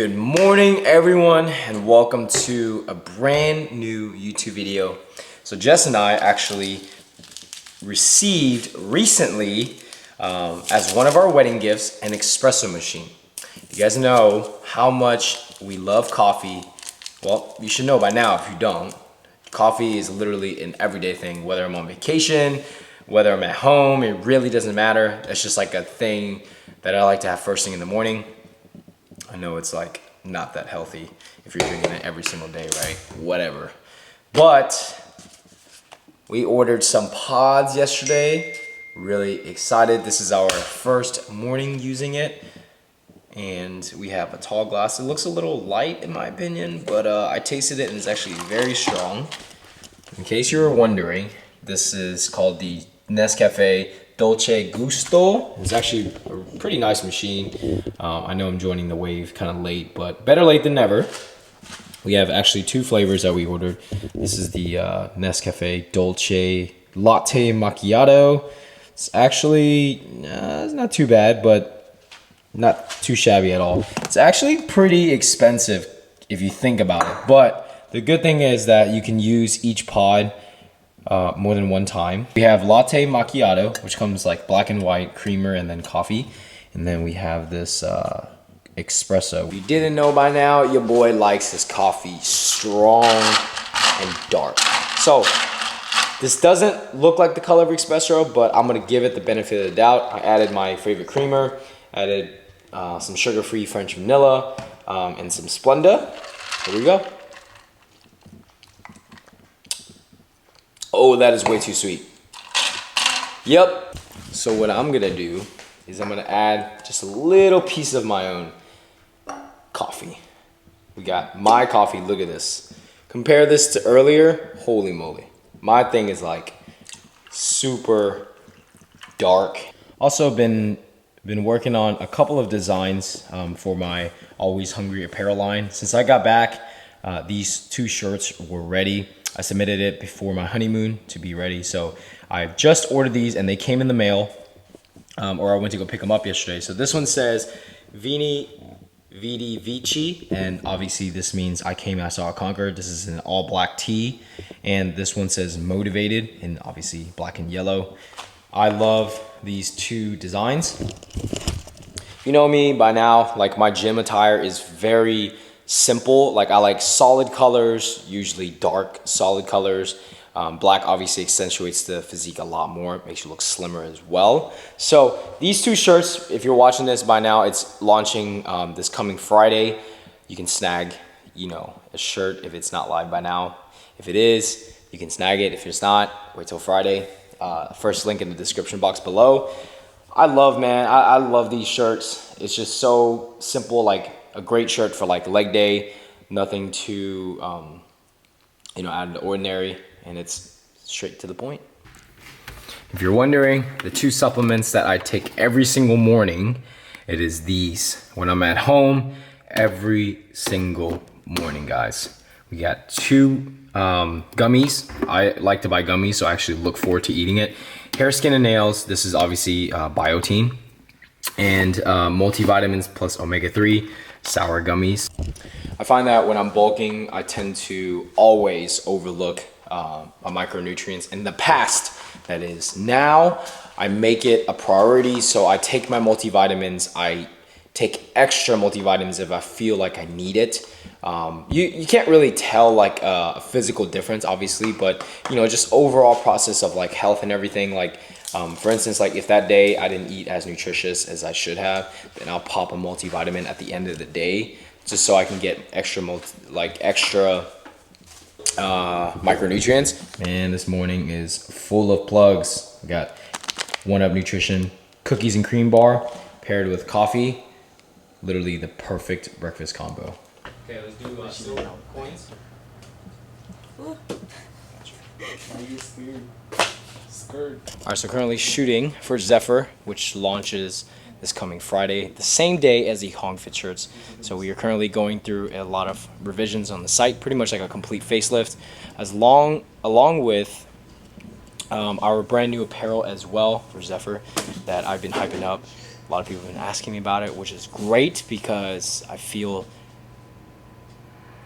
Good morning everyone and welcome to a brand new YouTube video. So Jess and I actually received recently as one of our wedding gifts an espresso machine. You guys know how much we love coffee. Well, you should know by now if you don't. Coffee is literally an everyday thing, whether I'm on vacation, whether I'm at home, it really doesn't matter. It's just like a thing that I like to have first thing in the morning. I know it's like not that healthy if you're drinking it every single day, right? Whatever. But we ordered some pods yesterday. Really excited. This is our first morning using it. And we have a tall glass. It looks a little light in my opinion, but I tasted it and it's actually very strong. In case you were wondering, this is called the Nescafe Dolce Gusto. It's actually a pretty nice machine. I know I'm joining the wave kind of late, but better late than never. We have actually two flavors that we ordered. This is the Nescafe Dolce Latte Macchiato. It's actually it's not too bad, but not too shabby at all. It's actually pretty expensive if you think about it, but the good thing is that you can use each pod more than one time. We have latte macchiato, which comes like black and white, creamer, and then coffee. And then we have this espresso. If you didn't know by now, your boy likes his coffee strong and dark. So this doesn't look like the color of espresso, but I'm gonna give it the benefit of the doubt. I added my favorite creamer, added some sugar-free French vanilla, and some Splenda. Here we go. Oh, that is way too sweet. Yep. So what I'm gonna do is I'm gonna add just a little piece of my own coffee. We got my coffee, look at this. Compare this to earlier, holy moly. My thing is like super dark. Also been working on a couple of designs for my Always Hungry apparel line. Since I got back, these two shirts were ready. I submitted it before my honeymoon to be ready. So I've just ordered these and they came in the mail, or I went to go pick them up yesterday. So this one says Vini Vidi Vici, and obviously this means I came, I saw, I conquered. This is an all black tee. And this one says motivated, and obviously black and yellow. I love these two designs. You know me by now, like my gym attire is very simple. Like I like solid colors, usually dark solid colors. Black obviously accentuates the physique a lot more. It makes you look slimmer as well. So these two shirts, if you're watching this by now, it's launching this coming Friday. You can snag, you know, a shirt if it's not live by now. If it is, you can snag it. If it's not, wait till Friday. First link in the description box below. I love these shirts. It's just so simple, like a great shirt for like leg day, nothing too, you know, out of the ordinary, and it's straight to the point. If you're wondering, the two supplements that I take every single morning, it is these. When I'm at home, every single morning, guys. We got two gummies. I like to buy gummies, so I actually look forward to eating it. Hair, skin, and nails. This is obviously biotin. And multivitamins plus omega-3 sour gummies. I find that when I'm bulking, I tend to always overlook my micronutrients. In the past, that is. Now, I make it a priority, so I take my multivitamins. I take extra multivitamins if I feel like I need it. You can't really tell like a physical difference, obviously, but you know, just overall process of like health and everything. Like for instance, like if that day I didn't eat as nutritious as I should have, then I'll pop a multivitamin at the end of the day just so I can get extra micronutrients. And this morning is full of plugs. We got 1UP Nutrition cookies and cream bar paired with coffee. Literally the perfect breakfast combo. Okay, let's do silver coins. Why are you scared? Alright, so currently shooting for Zephyr, which launches this coming Friday, the same day as the Hoang Fit shirts. So we are currently going through a lot of revisions on the site, pretty much like a complete facelift, along with our brand new apparel as well for Zephyr that I've been hyping up. A lot of people have been asking me about it, which is great because I feel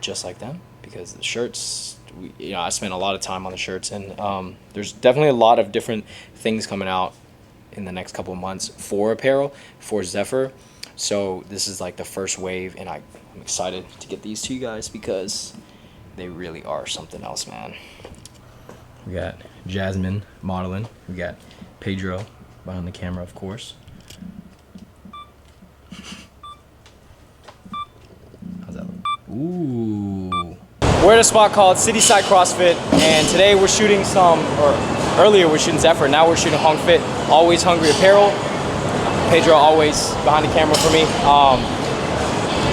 just like them, because the shirts, I spent a lot of time on the shirts, and there's definitely a lot of different things coming out in the next couple of months for apparel, for Zephyr. So this is like the first wave, and I'm excited to get these to you guys because they really are something else, man. We got Jasmine modeling. We got Pedro behind the camera, of course. How's that look? Ooh. We're at a spot called Cityside CrossFit, and today we're shooting earlier we're shooting Zephyr, now we're shooting Hoang Fit, Always Hungry Apparel. Pedro always behind the camera for me.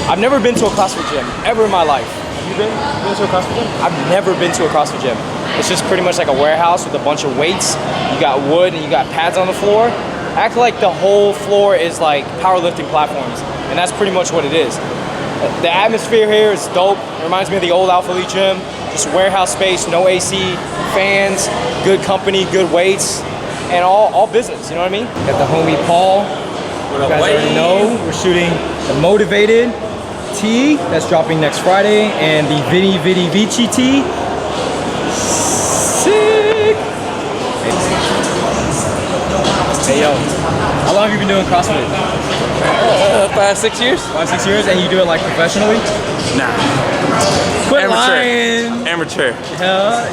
I've never been to a CrossFit gym ever in my life. Have you been to a CrossFit gym? I've never been to a CrossFit gym. It's just pretty much like a warehouse with a bunch of weights. You got wood and you got pads on the floor. Act like the whole floor is like powerlifting platforms, and that's pretty much what it is. The atmosphere here is dope. It reminds me of the old Alpha Elite gym. Just warehouse space, no AC, fans, good company, good weights, and all business, you know what I mean? Got the homie Paul. You guys already know we're shooting the Motivated tee that's dropping next Friday, and the Vidi Vidi Vici tee. Sick! Hey yo, how long have you been doing CrossFit? 5-6 years. 5-6 years, and you do it like professionally? Nah. Quit Amateur. lying. Amateur.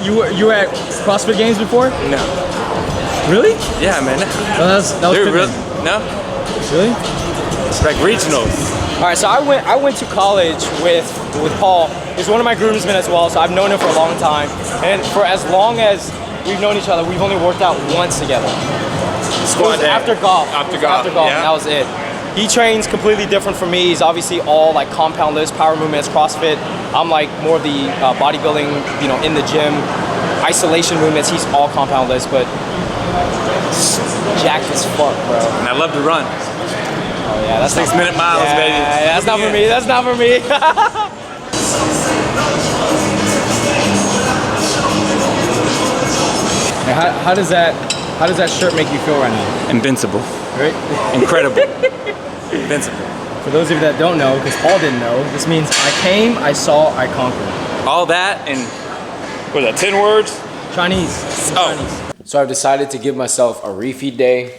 You were at CrossFit games before? No. Really? Yeah, man. Well, that was Dude, really? No. Really? It's like regionals. All right, so I went to college with Paul. He's one of my groomsmen as well, so I've known him for a long time. And for as long as we've known each other, we've only worked out once together. Squad day. After golf. After golf, yeah. That was it. He trains completely different from me. He's obviously all like compound lifts, power movements, CrossFit. I'm like more of the bodybuilding, in the gym, isolation movements. He's all compound lifts, but jacked as fuck, bro. And I love to run. Oh yeah, that's 6-minute miles, baby. Yeah, that's not for me. That's not for me. How does that shirt make you feel right now? Invincible. Right? Incredible. Invincible. For those of you that don't know, because Paul didn't know, this means I came, I saw, I conquered. All that and what was that? 10 words? Chinese. Oh. Chinese. So I've decided to give myself a refeed day.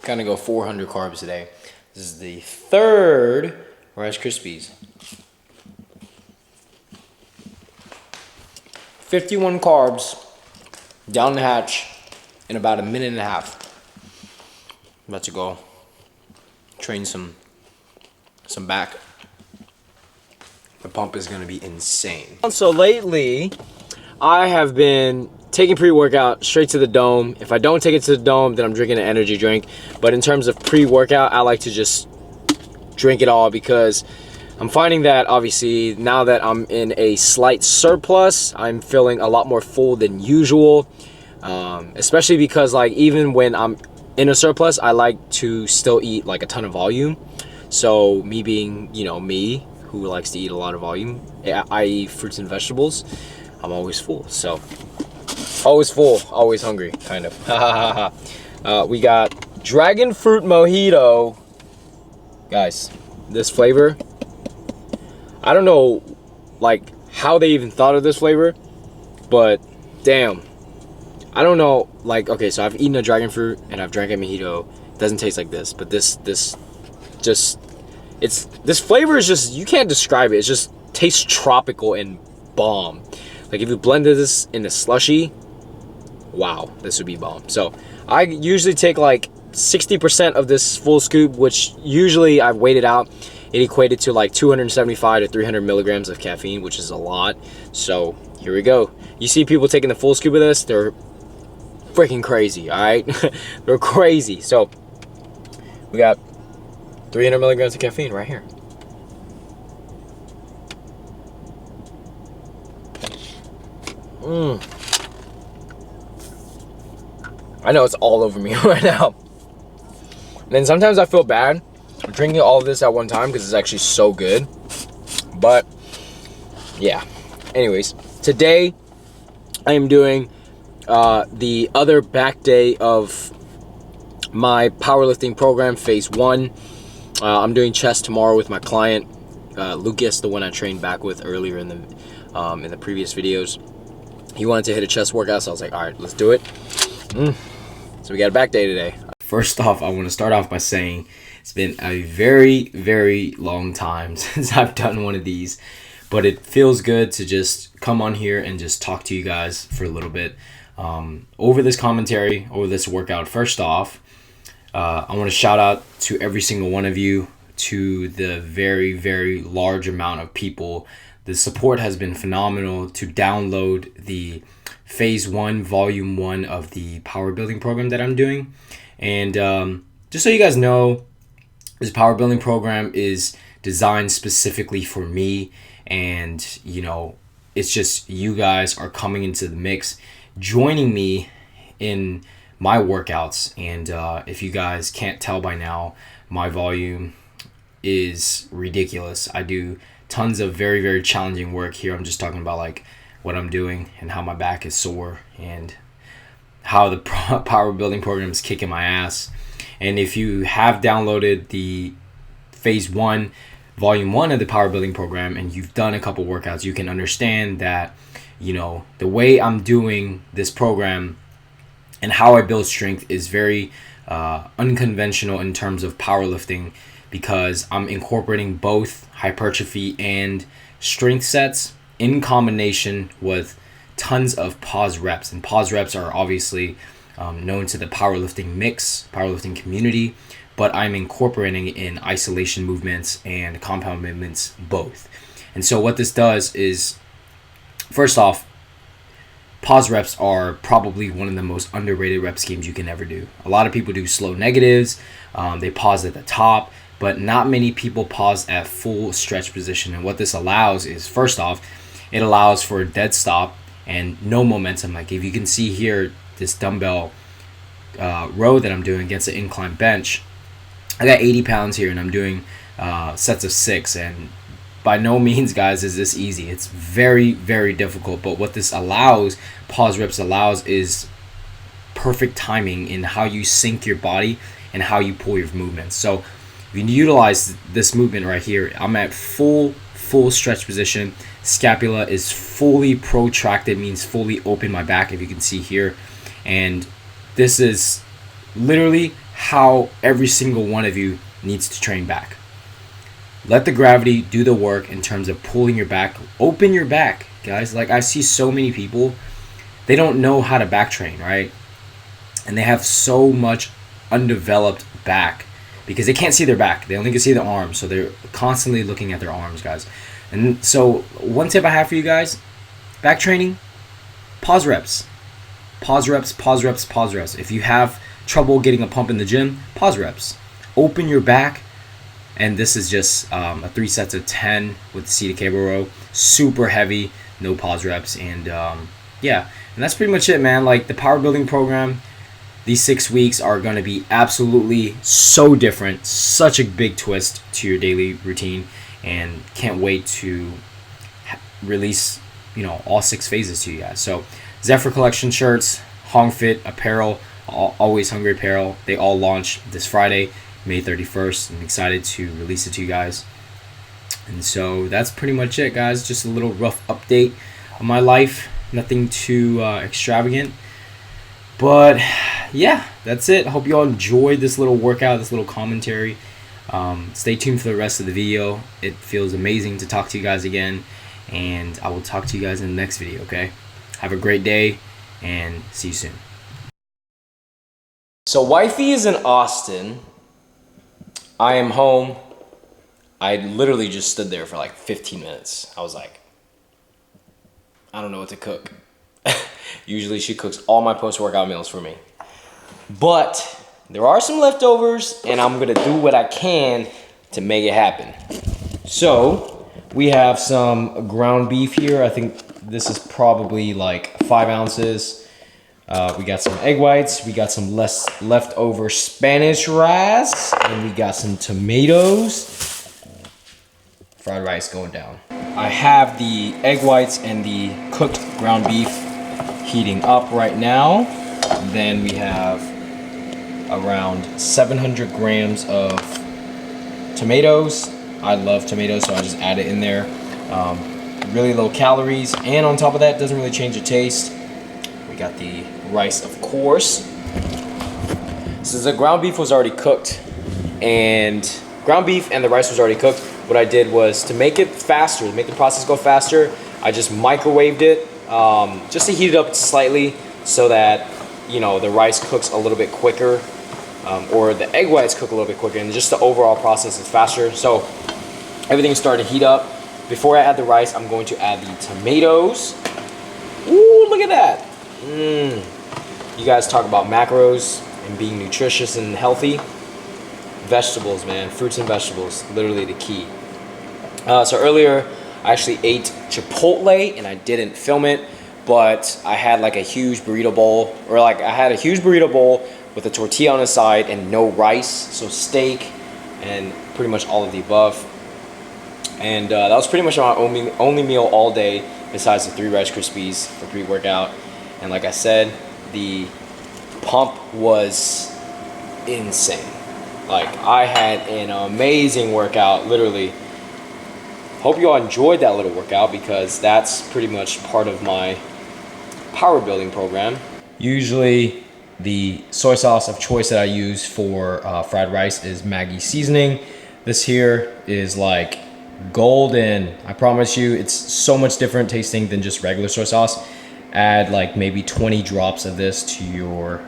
Kind of go 400 carbs today. This is the third Rice Krispies. 51 carbs down the hatch in about a minute and a half. I'm about to go train some back. The pump is gonna be insane. So lately, I have been taking pre-workout straight to the dome. If I don't take it to the dome, then I'm drinking an energy drink. But in terms of pre-workout, I like to just drink it all because I'm finding that obviously now that I'm in a slight surplus, I'm feeling a lot more full than usual. Especially because like even when I'm in a surplus, I like to still eat like a ton of volume. So me being, me who likes to eat a lot of volume, i.e. fruits and vegetables, I'm always full. So always full, always hungry, kind of. We got dragon fruit mojito. Guys, this flavor, I don't know like how they even thought of this flavor, but damn. I don't know, like, okay, so I've eaten a dragon fruit and I've drank a mojito. It doesn't taste like this, but this flavor is just, you can't describe it. It just tastes tropical and bomb. Like if you blended this in a slushy, wow, this would be bomb. So I usually take like 60% of this full scoop, which usually I've weighed it out. It equated to like 275 to 300 milligrams of caffeine, which is a lot. So here we go. You see people taking the full scoop of this, they're freaking crazy, all right? They're crazy. So we got 300 milligrams of caffeine right here. I know it's all over me right now. And then sometimes I feel bad drinking all of this at one time because it's actually so good. But yeah, anyways, today I am doing the other back day of my powerlifting program, phase 1. I'm doing chest tomorrow with my client. Lucas, the one I trained back with earlier in the previous videos, he wanted to hit a chest workout, so I was like, all right, let's do it. So we got a back day today. First off, I want to start off by saying it's been a very, very long time since I've done one of these, but it feels good to just come on here and just talk to you guys for a little bit over this commentary, over this workout. First off, I want to shout out to every single one of you, to the very, very large amount of people. The support has been phenomenal to download the phase 1, volume 1 of the power building program that I'm doing. And just so you guys know, this power building program is designed specifically for me. And, you know, it's just you guys are coming into the mix, joining me in my workouts. And if you guys can't tell by now, my volume is ridiculous. I do tons of very, very challenging work here. I'm just talking about like what I'm doing and how my back is sore and how the power building program is kicking my ass. And if you have downloaded the phase 1, volume 1 of the power building program and you've done a couple workouts, you can understand that, you know, the way I'm doing this program and how I build strength is very unconventional in terms of powerlifting, because I'm incorporating both hypertrophy and strength sets in combination with tons of pause reps. And pause reps are obviously known to the powerlifting community, but I'm incorporating in isolation movements and compound movements both. And so what this does is, first off, pause reps are probably one of the most underrated rep schemes you can ever do. A lot of people do slow negatives, they pause at the top, but not many people pause at full stretch position. And what this allows is, first off, it allows for a dead stop and no momentum. Like if you can see here, this dumbbell row that I'm doing against the incline bench, I got 80 pounds here and I'm doing sets of 6. And by no means, guys, is this easy. It's very, very difficult. But what this allows, pause reps allows, is perfect timing in how you sync your body and how you pull your movements. So if you utilize this movement right here, I'm at full stretch position. Scapula is fully protracted, means fully open my back, if you can see here. And this is literally how every single one of you needs to train back. Let the gravity do the work in terms of pulling your back. Open your back, guys. Like I see so many people, they don't know how to back train, right? And they have so much undeveloped back because they can't see their back. They only can see their arms. So they're constantly looking at their arms, guys. And so one tip I have for you guys, back training, pause reps. Pause reps, pause reps, pause reps. If you have trouble getting a pump in the gym, pause reps. Open your back. And this is just a 3 sets of 10 with the seated cable row. Super heavy, no pause reps. And yeah, and that's pretty much it, man. Like the power building program, these 6 weeks are going to be absolutely so different. Such a big twist to your daily routine. And can't wait to release, you know, all 6 phases to you guys. So Zephyr Collection shirts, Hoang Fit Apparel, Always Hungry Apparel, they all launch this Friday, May 31st. I'm excited to release it to you guys. And so that's pretty much it, guys. Just a little rough update on my life. Nothing too extravagant. But yeah, that's it. I hope you all enjoyed this little workout, this little commentary. Stay tuned for the rest of the video. It feels amazing to talk to you guys again. And I will talk to you guys in the next video, okay? Have a great day and see you soon. So wifey is in Austin. I am home. I literally just stood there for like 15 minutes. I was like, I don't know what to cook. Usually she cooks all my post-workout meals for me. But there are some leftovers and I'm gonna do what I can to make it happen. So we have some ground beef here. I think this is probably like 5 ounces. We got some egg whites, we got some leftover Spanish rice, and we got some tomatoes. Fried rice going down. I have the egg whites and the cooked ground beef heating up right now. Then we have around 700 grams of tomatoes. I love tomatoes, so I just add it in there. Really low calories, and on top of that, doesn't really change the taste. We got the rice, of course. Since the ground beef was already cooked, and the rice was already cooked, what I did was to make it faster, to make the process go faster, I just microwaved it, just to heat it up slightly so that, you know, the rice cooks a little bit quicker, or the egg whites cook a little bit quicker, and just the overall process is faster. So everything started to heat up. Before I add the rice, I'm going to add the tomatoes. Ooh, look at that. You guys talk about macros and being nutritious and healthy. Vegetables, man, fruits and vegetables, literally the key. So earlier, I actually ate Chipotle, and I didn't film it, but I had like a huge burrito bowl, with a tortilla on the side and no rice, so steak and pretty much all of the above. And that was pretty much my only meal all day, besides the 3 Rice Krispies for pre-workout. And like I said, the pump was insane. Like, I had an amazing workout, literally. Hope you all enjoyed that little workout, because that's pretty much part of my power building program. Usually the soy sauce of choice that I use for fried rice is Maggi seasoning. This here is like golden. I promise you, it's so much different tasting than just regular soy sauce. Add like maybe 20 drops of this to your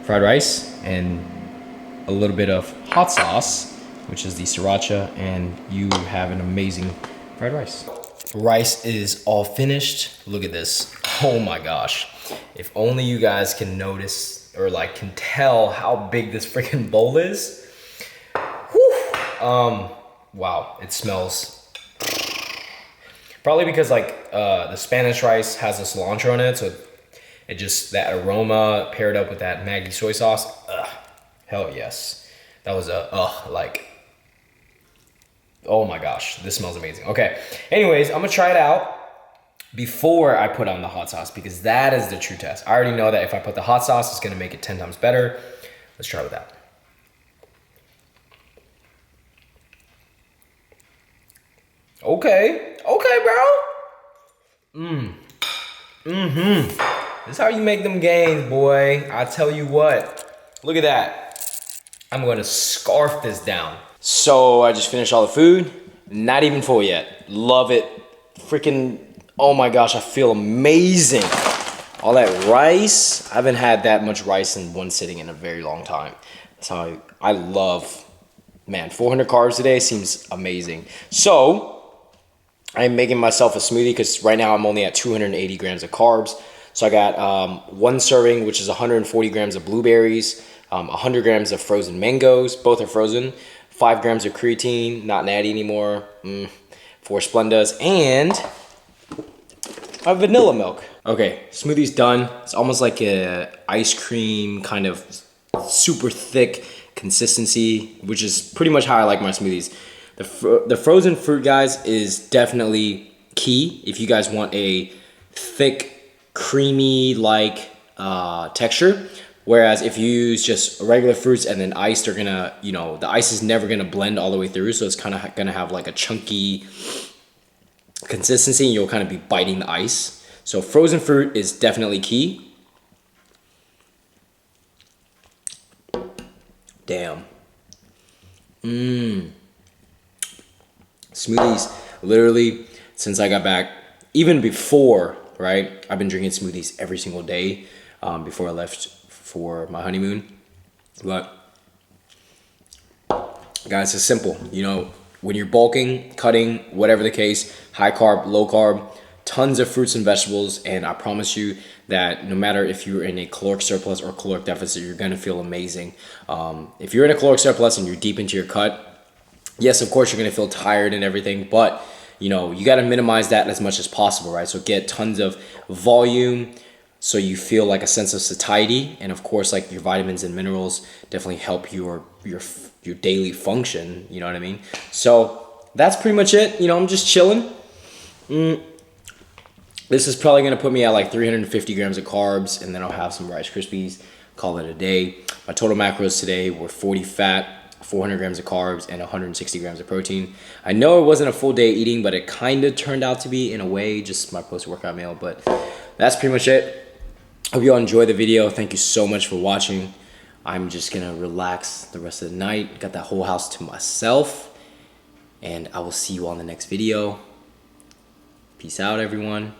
fried rice, and a little bit of hot sauce, which is the sriracha, and you have an amazing fried rice. Rice is all finished. Look at this. Oh my gosh. If only you guys can notice, or like can tell how big this freaking bowl is. Whew. Wow, it smells. Probably because like the Spanish rice has a cilantro in it, so it just, that aroma paired up with that Maggi soy sauce. Hell yes. That was like, oh my gosh, this smells amazing. Okay, anyways, I'm gonna try it out before I put on the hot sauce, because that is the true test. I already know that if I put the hot sauce, it's gonna make it 10 times better. Let's try with that. Okay, bro. This is how you make them gains, boy. I tell you what. Look at that. I'm gonna scarf this down. So I just finished all the food. Not even full yet. Love it. Freaking, oh my gosh, I feel amazing. All that rice. I haven't had that much rice in one sitting in a very long time. That's how I love, man, 400 carbs a day seems amazing. So I'm making myself a smoothie, because right now I'm only at 280 grams of carbs. So I got 1 serving, which is 140 grams of blueberries, 100 grams of frozen mangoes, both are frozen, 5 grams of creatine, not natty anymore, 4 Splendas, and a vanilla milk. Okay, smoothie's done. It's almost like a ice cream kind of super thick consistency, which is pretty much how I like my smoothies. The frozen fruit, guys, is definitely key if you guys want a thick, creamy like texture. Whereas if you use just regular fruits and then ice, they're gonna, you know, the ice is never gonna blend all the way through, so it's kind of gonna have like a chunky consistency, and you'll kind of be biting the ice. So frozen fruit is definitely key. Damn. Smoothies, literally, since I got back, even before, right, I've been drinking smoothies every single day before I left for my honeymoon. But guys, it's simple. You know, when you're bulking, cutting, whatever the case, high carb, low carb, tons of fruits and vegetables, and I promise you that no matter if you're in a caloric surplus or caloric deficit, you're gonna feel amazing. If you're in a caloric surplus and you're deep into your cut, yes, of course, you're gonna feel tired and everything, but you know, you gotta minimize that as much as possible, right? So get tons of volume so you feel like a sense of satiety, and of course, like your vitamins and minerals definitely help your daily function, you know what I mean? So that's pretty much it. You know, I'm just chilling. This is probably gonna put me at like 350 grams of carbs, and then I'll have some Rice Krispies, call it a day. My total macros today were 40 fat, 400 grams of carbs, and 160 grams of protein. I know it wasn't a full day eating, but it kind of turned out to be in a way, just my post-workout meal. But that's pretty much it. Hope you all enjoyed the video. Thank you so much for watching. I'm just gonna relax the rest of the night. Got that whole house to myself. And I will see you on the next video. Peace out, everyone.